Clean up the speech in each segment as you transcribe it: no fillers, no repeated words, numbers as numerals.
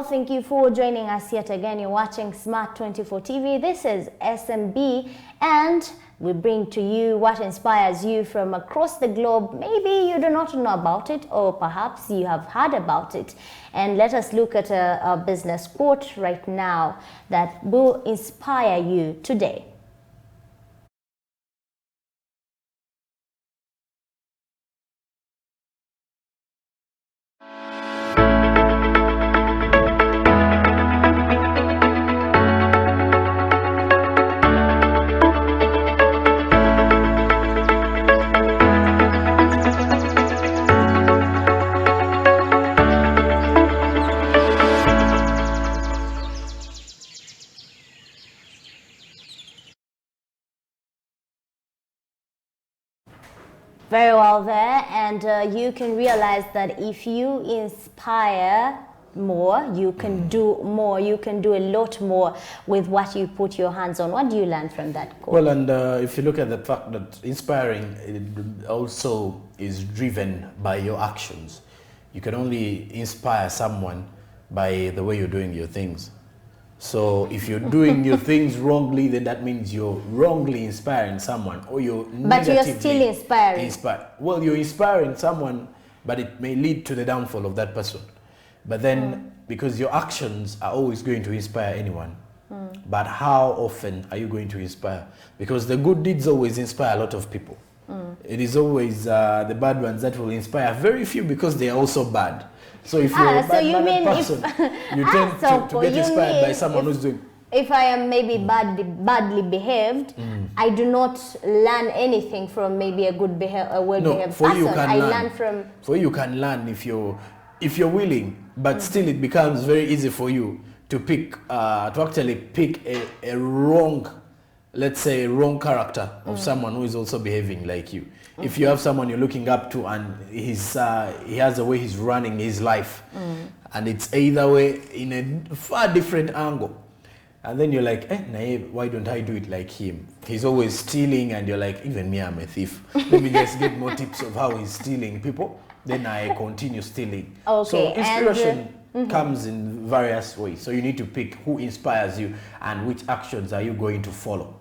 thank you for joining us yet again. You're watching Smart 24 TV. This is SMB, and we bring to you what inspires you from across the globe. Maybe you do not know about it, or perhaps you have heard about it. And let us look at a business quote right now that will inspire you today. Very well there, and you can realize that if you inspire more, you can do more, you can do a lot more with what you put your hands on. What do you learn from that quote? Well, and if you look at the fact that inspiring, it also is driven by your actions. You can only inspire someone by the way you're doing your things. So if you're doing your things wrongly, then that means you're wrongly inspiring someone, or you're but you're still inspiring. Well, you're inspiring someone, but it may lead to the downfall of that person. But then, because your actions are always going to inspire anyone, but how often are you going to inspire? Because the good deeds always inspire a lot of people. It is always the bad ones that will inspire very few, because they are also bad. So if you're a bad person, you tend to get inspired by someone who's doing... If I am maybe badly behaved, I do not learn anything from maybe a well-behaved person. For you can learn if you're willing, but still it becomes very easy for you to pick, to actually pick a wrong, let's say, wrong character of someone who is also behaving like you. If you have someone you're looking up to and he has a way he's running his life, and it's either way in a far different angle, and then you're like, why don't I do it like him? He's always stealing, and you're like, even me, I'm a thief. Let me just get more tips of how he's stealing people, then I continue stealing. Okay, so inspiration comes in various ways. So you need to pick who inspires you and which actions are you going to follow.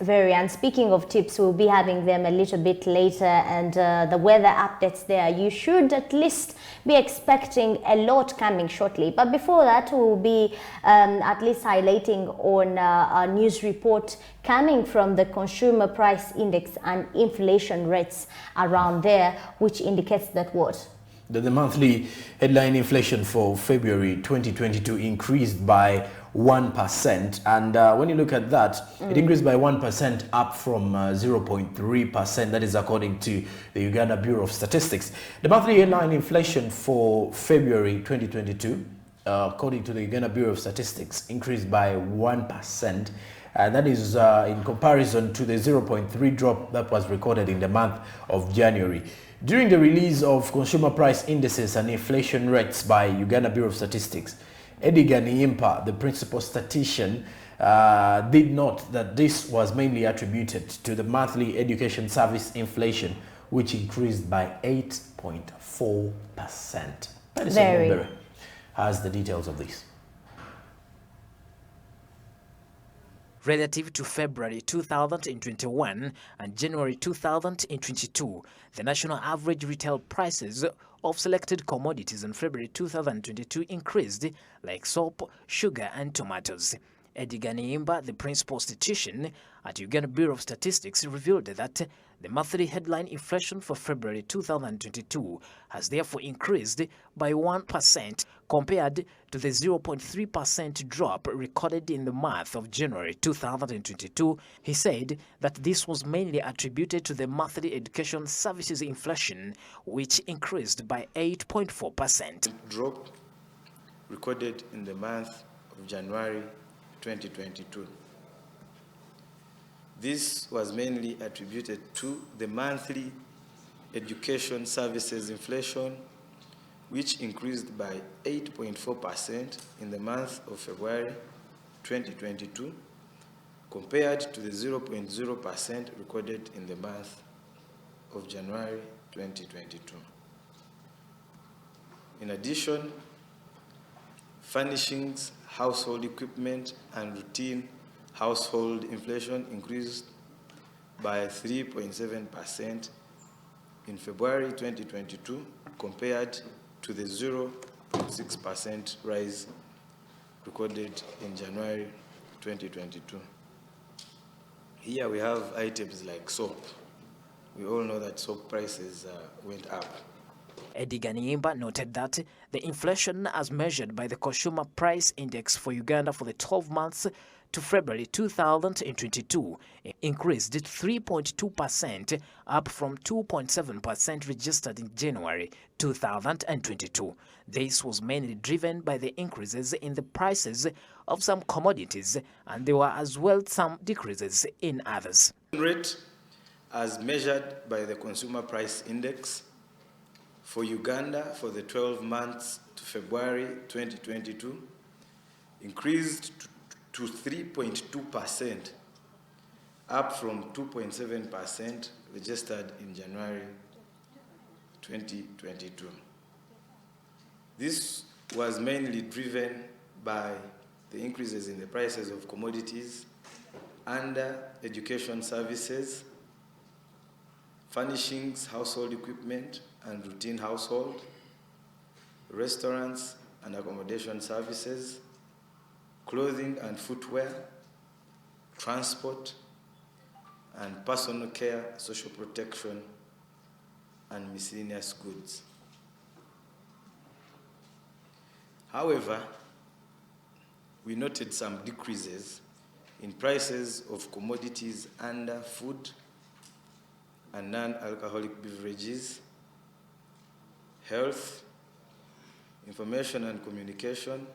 And speaking of tips, we'll be having them a little bit later, and the weather updates there. You should at least be expecting a lot coming shortly. But before that, we'll be at least highlighting on a news report coming from the Consumer Price Index and inflation rates around there, which indicates that what? The monthly headline inflation for February 2022 increased by 1%, and when you look at that, it increased by 1%, up from 0.3%. That is according to the Uganda Bureau of Statistics. The monthly headline inflation for February 2022, according to the Uganda Bureau of Statistics, increased by 1%. That is in comparison to the 0.3 drop that was recorded in the month of January. During the release of consumer price indices and inflation rates by Uganda Bureau of Statistics, Edgar Niimpa, the principal statistician, did note that this was mainly attributed to the monthly education service inflation, which increased by 8.4%. That is Berry has the details of this. Relative to February 2021 and January 2022, the national average retail prices of selected commodities in February 2022 increased, like soap, sugar, and tomatoes. Edgar Niimpa, the principal statistician at Uganda Bureau of Statistics, revealed that the monthly headline inflation for February 2022 has therefore increased by 1% compared to the 0.3% drop recorded in the month of January 2022. He said that this was mainly attributed to the monthly education services inflation, which increased by 8.4%. Drop recorded in the month of January 2022. This was mainly attributed to the monthly education services inflation, which increased by 8.4% in the month of February 2022, compared to the 0.0% recorded in the month of January 2022. In addition, Furnishings, household equipment, and routine household inflation increased by 3.7% in February 2022 compared to the 0.6% rise recorded in January 2022. Here we have items like soap. We all know that soap prices went up. Eddie Ganiimba noted that the inflation as measured by the Consumer Price Index for Uganda for the 12 months to February 2022 increased 3.2%, up from 2.7% registered in January 2022. This was mainly driven by the increases in the prices of some commodities, and there were as well some decreases in others. Rate as measured by the Consumer Price Index for Uganda for the 12 months to February 2022 increased to 3.2%, up from 2.7% registered in January 2022. This was mainly driven by the increases in the prices of commodities under education services, furnishings, household equipment, and routine household, restaurants and accommodation services, clothing and footwear, transport, and personal care, social protection, and miscellaneous goods. However, we noted some decreases in prices of commodities under food and non-alcoholic beverages, health, information and communication,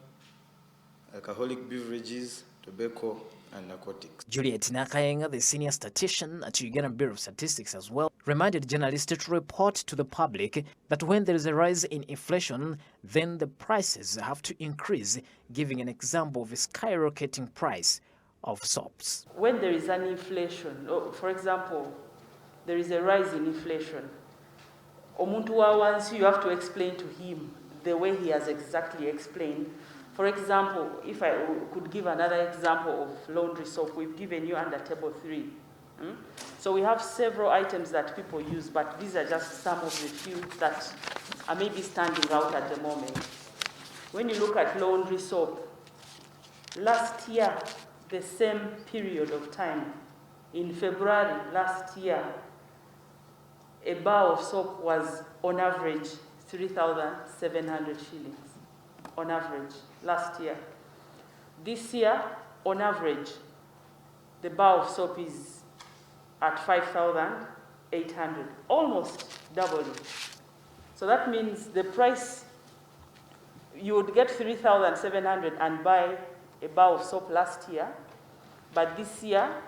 alcoholic beverages, tobacco, and narcotics. Juliet Nakayenga, the senior statistician at Uganda Bureau of Statistics as well, reminded journalists to report to the public that when there is a rise in inflation, then the prices have to increase, giving an example of a skyrocketing price of soaps. When there is an inflation, for example, there is a rise in inflation, omuntu wa wansi, you have to explain to him the way he has exactly explained. For example, if I could give another example of laundry soap, we've given you under table 3. So we have several items that people use, but these are just some of the few that are maybe standing out at the moment. When you look at laundry soap, last year, the same period of time, in February last year, a bar of soap was on average 3,700 shillings. On average, last year. This year, on average, the bar of soap is at 5,800, almost doubling. So that means the price, you would get 3,700 and buy a bar of soap last year, but this year,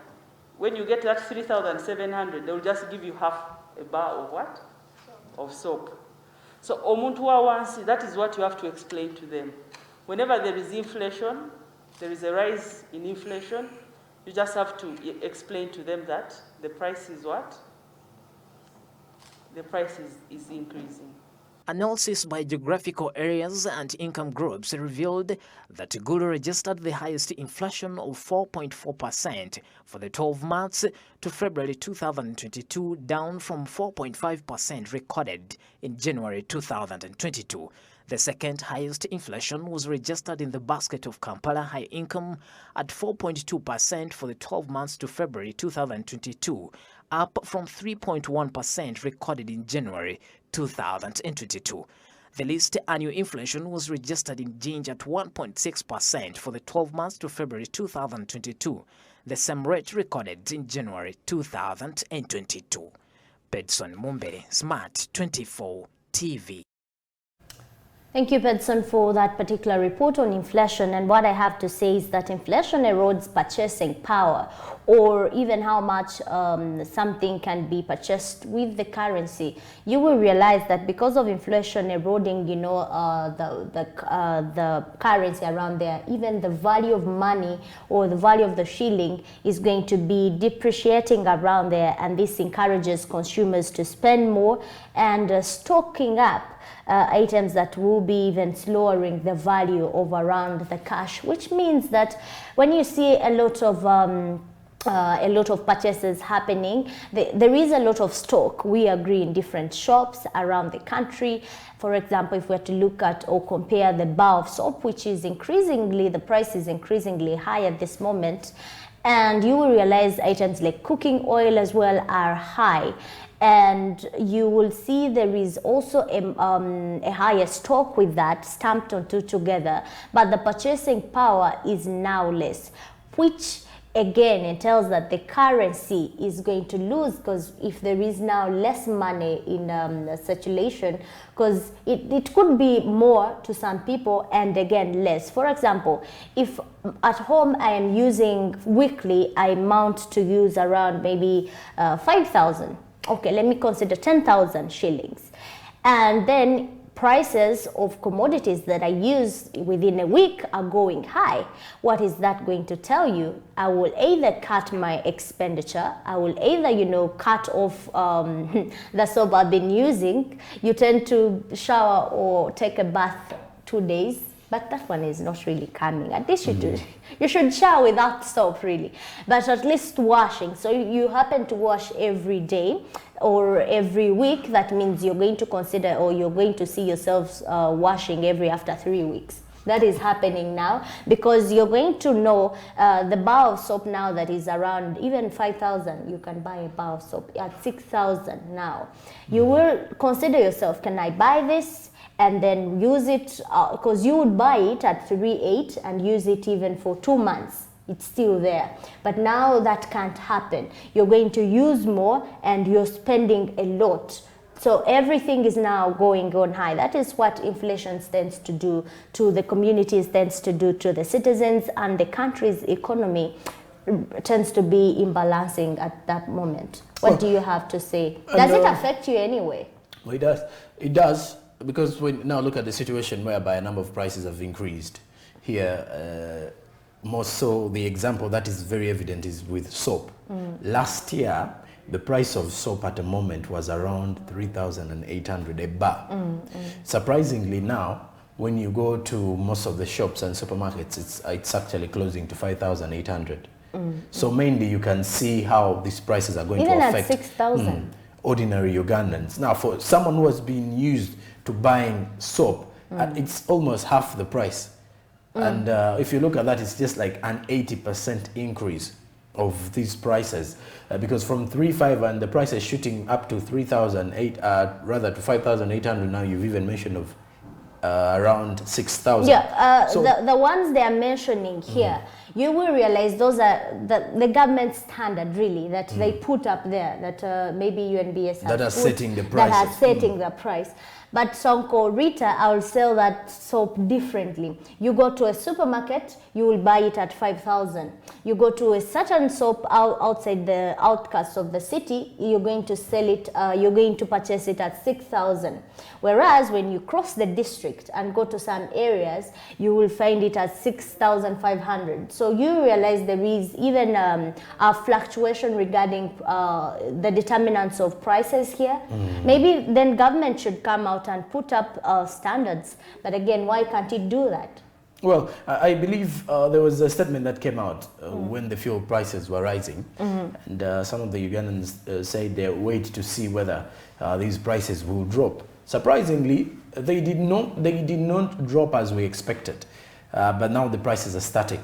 when you get that 3,700, they'll just give you half a bar of what? Of soap. So omuntu wa wansi, that is what you have to explain to them. Whenever there is inflation, there is a rise in inflation, you just have to explain to them that the price is what? The price is increasing. Analysis by geographical areas and income groups revealed that Gulu registered the highest inflation of 4.4% for the 12 months to February 2022, down from 4.5% recorded in January 2022. The second highest inflation was registered in the basket of Kampala high income at 4.2% for the 12 months to February 2022, up from 3.1% recorded in January 2022. The least annual inflation was registered in Jinja at 1.6% for the 12 months to February 2022, the same rate recorded in January 2022. Pedson Mumbere, Smart 24 TV. Thank you, Pedson, for that particular report on inflation. And what I have to say is that inflation erodes purchasing power, or even how much something can be purchased with the currency. You will realize that because of inflation eroding, you know, the currency around there, even the value of money or the value of the shilling is going to be depreciating around there, and this encourages consumers to spend more and stocking up items that will be even lowering the value of around the cash, which means that when you see a lot of purchases happening, there is a lot of stock, we agree, in different shops around the country. For example, if we were to look at or compare the bar of soap, which is increasingly, the price is increasingly high at this moment, and you will realize items like cooking oil as well are high. And you will see there is also a higher stock with that stamped onto together, but the purchasing power is now less, which again entails that the currency is going to lose, because if there is now less money in circulation, because it could be more to some people and again less. For example, if at home I am using weekly, I amount to use around maybe 5,000. Okay, let me consider 10,000 shillings. And then prices of commodities that I use within a week are going high. What is that going to tell you? I will either cut my expenditure, I will either, cut off the soap I've been using. You tend to shower or take a bath 2 days, but that one is not really coming. At least you should shower without soap, really, but at least washing. So you happen to wash every day or every week, that means you're going to consider, or you're going to see yourselves washing after 3 weeks. That is happening now, because you're going to know the bar of soap now that is around even 5,000. You can buy a bar of soap at 6,000 now. You will consider yourself, can I buy this and then use it, because you would buy it at 3.8 and use it even for 2 months. It's still there. But now that can't happen. You're going to use more and you're spending a lot. So everything is now going on high. That is what inflation tends to do to the communities, tends to do to the citizens, and the country's economy tends to be imbalancing at that moment. What do you have to say? Does it affect you anyway? Well, it does. It does, because we now look at the situation whereby a number of prices have increased here. More so, the example that is very evident is with soap. Last year, the price of soap at the moment was around 3,800 a bar. Surprisingly now, when you go to most of the shops and supermarkets, it's actually closing to 5,800. So mainly you can see how these prices are going even to affect at 6,000. Ordinary Ugandans. Now, for someone who has been used to buying soap, it's almost half the price. And if you look at that, it's just like an 80% increase of these prices, because from 3.5 and the price is shooting up to 3,008, rather to 5,800 now. You've even mentioned of around 6,000. Yeah, so the ones they are mentioning here, you will realize those are the government standard, really, that they put up there, that maybe UNBS that are setting the price. That are setting the price. But Sonko Rita, I will sell that soap differently. You go to a supermarket, you will buy it at 5,000. You go to a certain soap outside the outskirts of the city, you're going to sell it, you're going to purchase it at 6,000. Whereas when you cross the district and go to some areas, you will find it at 6,500. So you realize there is even a fluctuation regarding the determinants of prices here. Maybe then government should come out and put up standards. But again, why can't it do that? Well, I believe there was a statement that came out when the fuel prices were rising, and some of the Ugandans said they wait to see whether these prices will drop. Surprisingly, they did not drop as we expected, but now the prices are static.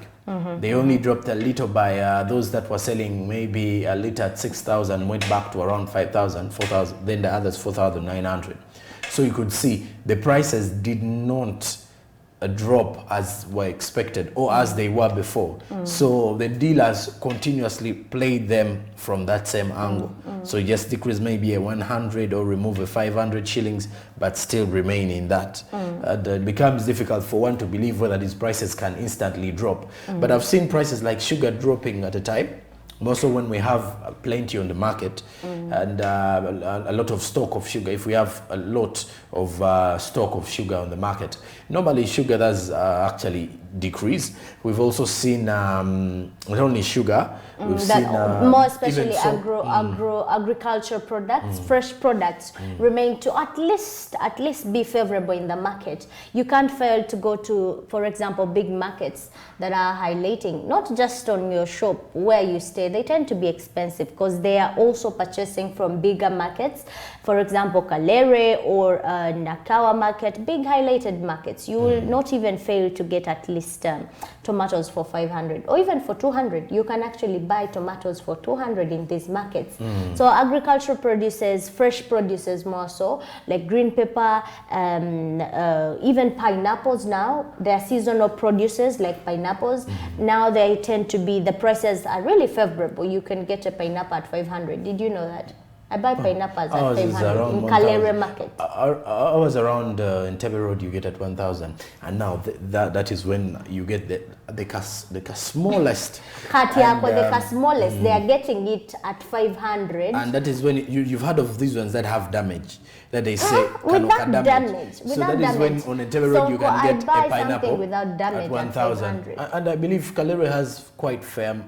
They only dropped a little by those that were selling maybe a liter at 6,000 went back to around 5,000, 4,000, then the others 4,900. So you could see the prices did not drop as were expected or as they were before. So the dealers continuously played them from that same angle. So just decrease maybe a 100 or remove a 500 shillings, but still remain in that. It becomes difficult for one to believe whether these prices can instantly drop. But I've seen prices like sugar dropping at a time. Also when we have plenty on the market and a lot of stock of sugar. If we have a lot of stock of sugar on the market, normally sugar does actually decrease. We've also seen not only sugar, we've seen more especially even agricultural products, fresh products remain to at least be favorable in the market. You can't fail to go to, for example, big markets that are highlighting, not just on your shop where you stay, they tend to be expensive because they are also purchasing from bigger markets. For example, Kalere or Nakawa market, big highlighted markets. You will not even fail to get at least tomatoes for 500 or even for 200. You can actually buy tomatoes for 200 in these markets. So agricultural produces, fresh produces more so, like green pepper, even pineapples now, they're seasonal producers like pineapples. Now they tend to be, the prices are really favorable. You can get a pineapple at 500. Did you know that? I buy pineapples at 500 in Kalere market. I was around in Tebe Road, you get at 1,000, and now that is when you get the smallest. The smallest, they are getting it at 500. And that is when you've heard of these ones that have damage, that they say without damage. So that is when on a Tebe Road you can get a pineapple without damage at 1,000. And I believe Kalere has quite fair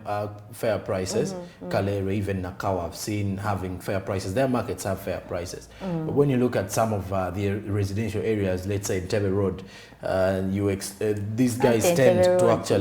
prices. Kalere, even Nakawa, I've seen having fair prices. Their markets have fair prices. But when you look at some of the residential areas, let's say in Tebe Road, these guys tend to actually...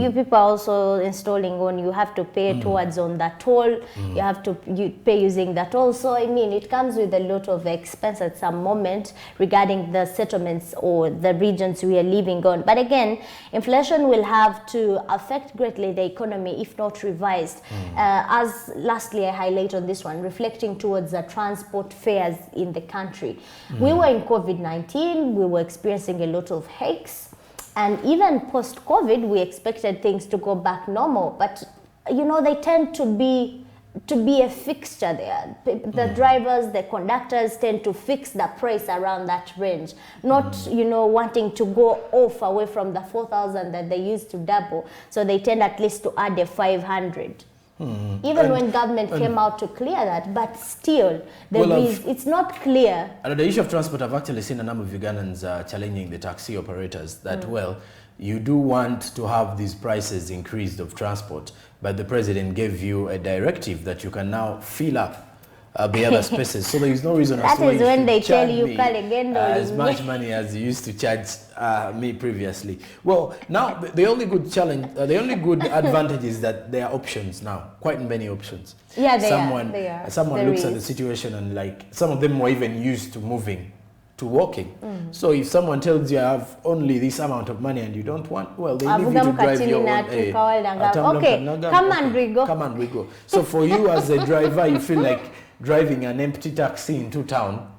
You people are also installing on, you have to pay towards on that toll, you pay using that toll. So I mean, it comes with a lot of expense at some moment regarding the settlements or the regions we are living on. But again, inflation will have to affect greatly the economy if not revised. As lastly, I highlight on this one, reflecting towards the transport fares in the country. We were in COVID-19, we were experiencing a lot of hikes, and even post-COVID, we expected things to go back normal, but you know, they tend to be a fixture there. The drivers, the conductors tend to fix the price around that range, not you know, wanting to go off away from the 4,000 that they used to double. So they tend at least to add a 500. Even when government came out to clear that, but still, it's not clear. And the issue of transport, I've actually seen a number of Ugandans challenging the taxi operators that, well, you do want to have these prices increased of transport, but the president gave you a directive that you can now fill up the other spaces. So there is no reason that is when they tell you as much money as you used to charge me previously. Well, now the only good challenge, the only good advantage is that there are options now, quite many options. Yeah, they are. Someone looks at the situation and like, some of them were even used to moving, to walking. So if someone tells you I have only this amount of money and you don't want, well, they leave you to drive your own. Okay, come and we go. So for you as a driver, you feel like driving an empty taxi into town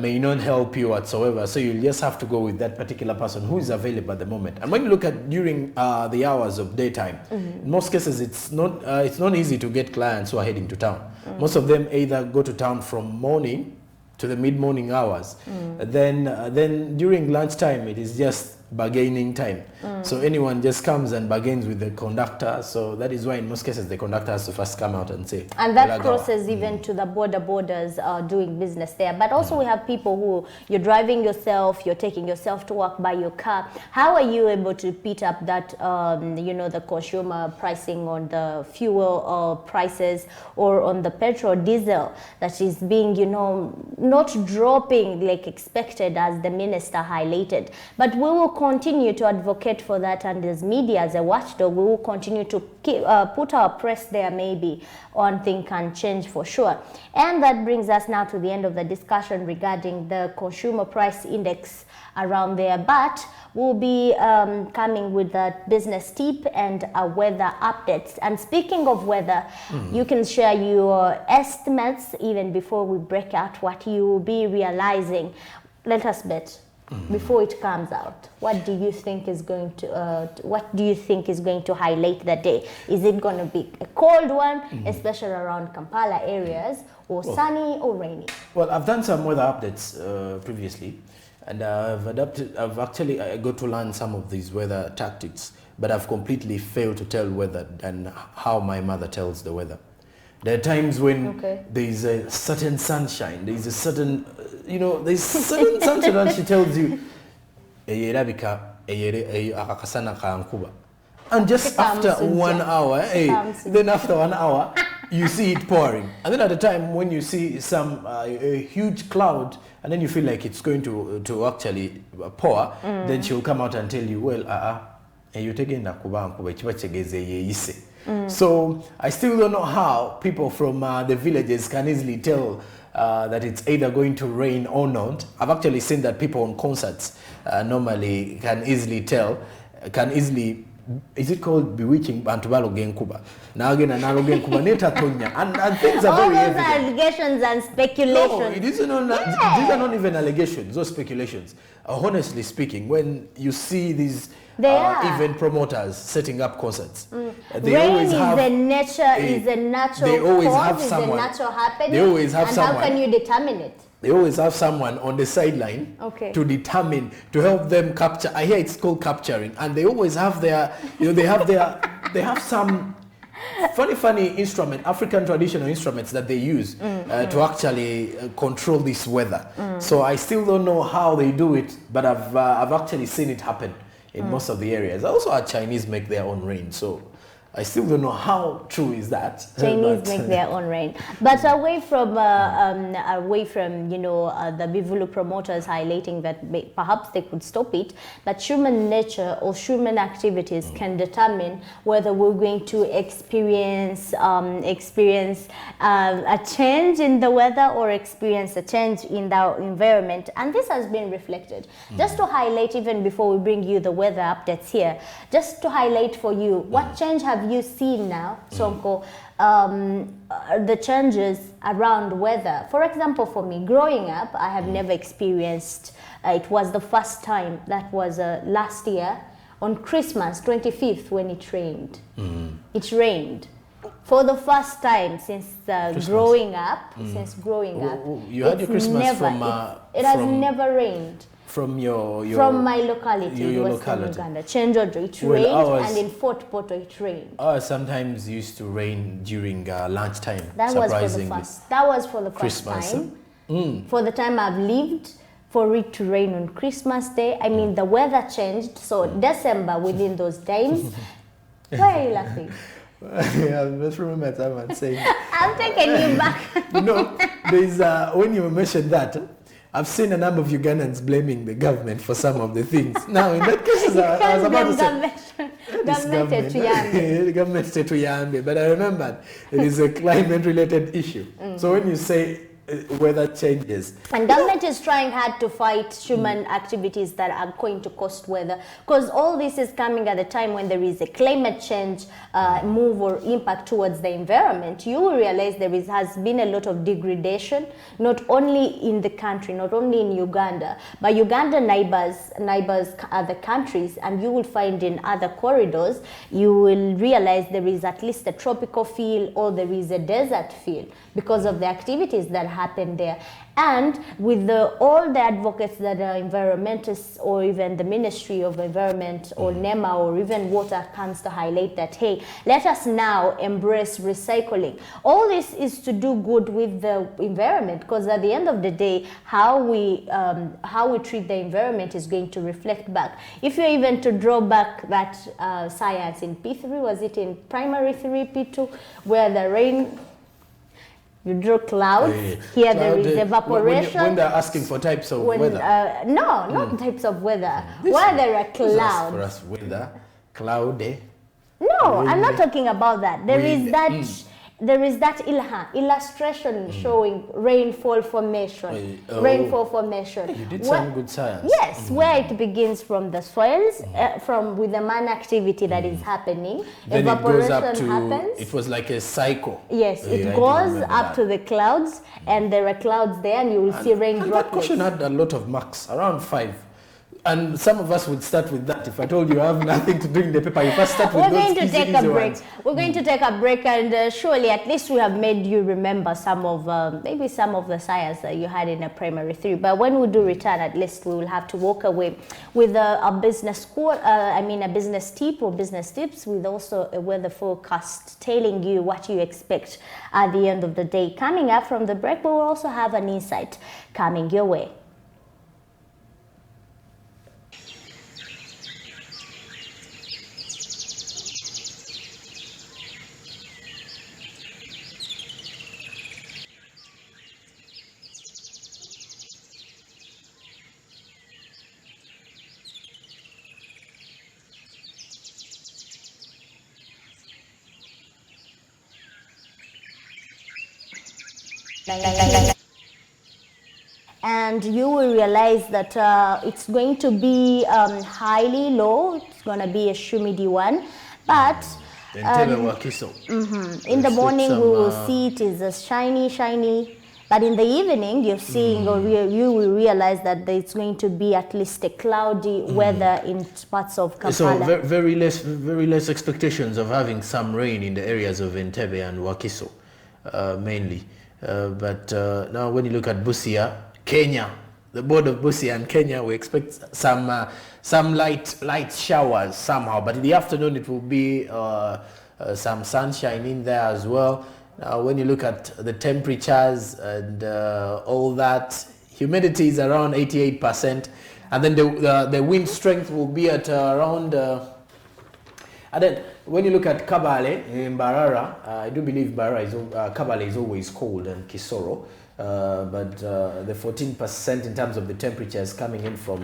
may not help you whatsoever. So you'll just have to go with that particular person who is available at the moment. And when you look at during the hours of daytime, in most cases it's not easy to get clients who are heading to town. Most of them either go to town from morning to the mid-morning hours. Then during lunchtime, it is just bargaining time. So anyone just comes and bargains with the conductor. So that is why in most cases the conductor has to first come out and say. And that crosses even to the borders doing business there. But also we have people who, you're driving yourself, you're taking yourself to work by your car. How are you able to beat up that, you know, the consumer pricing on the fuel prices or on the petrol, diesel that is being, you know, not dropping like expected as the minister highlighted. But we will continue to advocate for that, and as media, as a watchdog, we will continue to put our press there. Maybe one thing can change for sure. And that brings us now to the end of the discussion regarding the consumer price index around there. But we'll be coming with a business tip and a weather updates. And speaking of weather, you can share your estimates even before we break out what you will be realizing. Let us bet. Before it comes out, what do you think is going to highlight the day? Is it going to be a cold one, especially around Kampala areas, or sunny or rainy? Well, I've done some weather updates previously, and I've actually got to learn some of these weather tactics, but I've completely failed to tell weather and how my mother tells the weather. There are times when there is a certain sunshine, there is a certain, you know, there's certain sunshine and she tells you, Rabika, akakasana ka nkuba. And just Comes after in 1 jet. hour, Comes in then after 1 hour, you see it pouring. And then at the time when you see some a huge cloud, and then you feel like it's going to actually pour, then she'll come out and tell you, well, you're taking nakuba So I still don't know how people from the villages can easily tell that it's either going to rain or not. I've actually seen that people on concerts normally can easily tell, is it called bewitching Bantubalo Genkuba? Now again, and things are All very those evident. allegations and speculations. No, it isn't these are not even allegations, those speculations. Honestly speaking, when you see these event promoters setting up concerts, they Rain always is have a nature, is a natural they always cause, have is someone. a natural happening. They always have and someone. how can you determine it? They always have someone on the sideline to determine, to help them capture. I hear it's called capturing, and they always have their, they have some funny instrument, African traditional instruments that they use to actually control this weather. So I still don't know how they do it, but I've actually seen it happen in most of the areas. Also, our Chinese make their own rain, so I still don't know how true is that. Chinese make their own rain. But away from the Bivulu promoters highlighting that perhaps they could stop it, but human nature or human activities can determine whether we're going to experience a change in the weather or experience a change in the environment. And this has been reflected. Just to highlight, even before we bring you the weather updates here, just to highlight for you, what change have you seen now, Sonko, the changes around weather? For example, for me, growing up, I have never experienced, it was the first time, that was last year, on Christmas 25th, when it rained. It rained. For the first time since growing up, You had your Christmas it has never rained. From from my locality, your Western locality. Uganda, Chenjojo, it Well, rained, and in Fort Portal it rained. Sometimes used to rain during lunchtime. That was for the first. That was for the first Christmas, time. For the time I've lived, for it to rain on Christmas Day. I mean, the weather changed. So December, within those times. Why are you laughing? I just remember time and saying. I'm taking you back. No, there's when you mentioned that. I've seen a number of Ugandans blaming the government for some of the things. Now, in that case, I was about to say, the government state to Yambe, but I remembered it is a climate-related issue. So when you say weather changes. And government is trying hard to fight human activities that are going to cost weather, because all this is coming at a time when there is a climate change move or impact towards the environment. You will realize has been a lot of degradation, not only in the country, not only in Uganda, but Uganda neighbors other countries, and you will find in other corridors, you will realize there is at least a tropical feel or there is a desert feel because of the activities that happen there. And with all the advocates that are environmentalists, or even the Ministry of Environment or NEMA or even water, comes to highlight that, hey, let us now embrace recycling. All this is to do good with the environment, because at the end of the day, how we treat the environment is going to reflect back. If you're even to draw back that science in P3, was it in primary 3, P2, where the rain, you draw clouds, here there is evaporation. When they're asking for types of weather. No, not types of weather. Where there are clouds. For us, weather, cloudy. No, I'm not talking about that. There is that illustration showing rainfall formation. Rainfall formation. You did some good science. Yes, where it begins from the soils, with the man activity that is happening. Then evaporation it goes up to, happens. it was like a cycle. Yes, it goes up to the clouds, and there are clouds there, and you will see rain and droplets. that question had a lot of marks, around 5. And some of us would start with that. If I told you I have nothing to do in the paper, you first start with We're those going to easy, take easy a break. ones. We're going to take a break, and surely at least we have made you remember some of, maybe some of the science that you had in a primary 3. But when we do return, at least we will have to walk away with a business a business tip or business tips, with also a weather forecast telling you what you expect at the end of the day. Coming up from the break, we will also have an insight coming your way. And you will realize that it's going to be highly low. It's going to be a humidity one, but Entebbe Wakiso. in the Expect morning we some, will see it is a shiny, but in the evening you're seeing or you will realize that it's going to be at least a cloudy weather in parts of Kampala. So very less expectations of having some rain in the areas of Entebbe and Wakiso, mainly. But now when you look at Busia, Kenya, the board of Busia and Kenya, we expect some light showers somehow, but in the afternoon it will be some sunshine in there as well. Now when you look at the temperatures and all that, humidity is around 88%, and then the wind strength will be at around and then when you look at Kabale in Mbarara, I do believe Kabale is always cold, and Kisoro. But the 14% in terms of the temperatures coming in from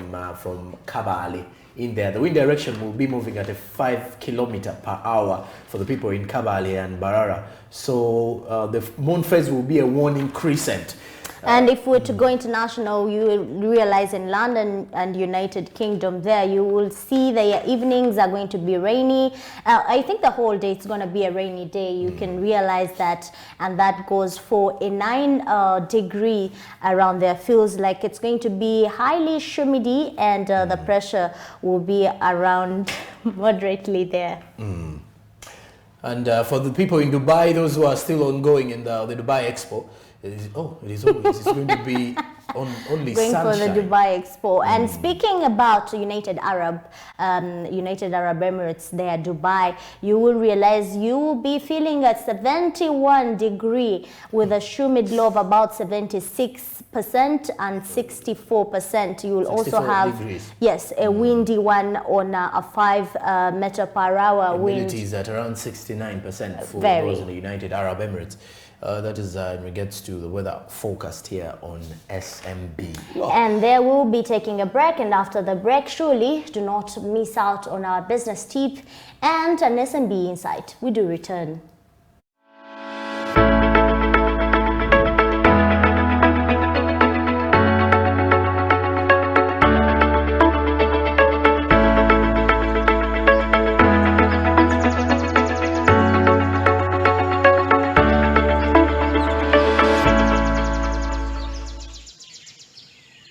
Kabale in there. The wind direction will be moving at a 5 km/h for the people in Kabale and Mbarara. So the moon phase will be a warning crescent. And if we're to go international, you will realize in London and United Kingdom there, you will see the evenings are going to be rainy. I think the whole day it's going to be a rainy day. You can realize that, and that goes for a 9 degree around there. Feels like it's going to be highly humidity, and the pressure will be around moderately there. And for the people in Dubai, those who are still ongoing in the Dubai Expo, it's going to be only going sunshine. for the Dubai Expo. And speaking about United Arab Emirates there, Dubai, you will realize you will be feeling a 71 degree with a humid low of about 76% and 64%. You will also have degrees. Yes, a windy one on a 5 meter per hour wind. Humidity is at around 69% for Very. those in the United Arab Emirates. That is in regards to the weather forecast here on SMB. And there we'll be taking a break, and after the break, surely do not miss out on our business tip and an SMB insight. We do return.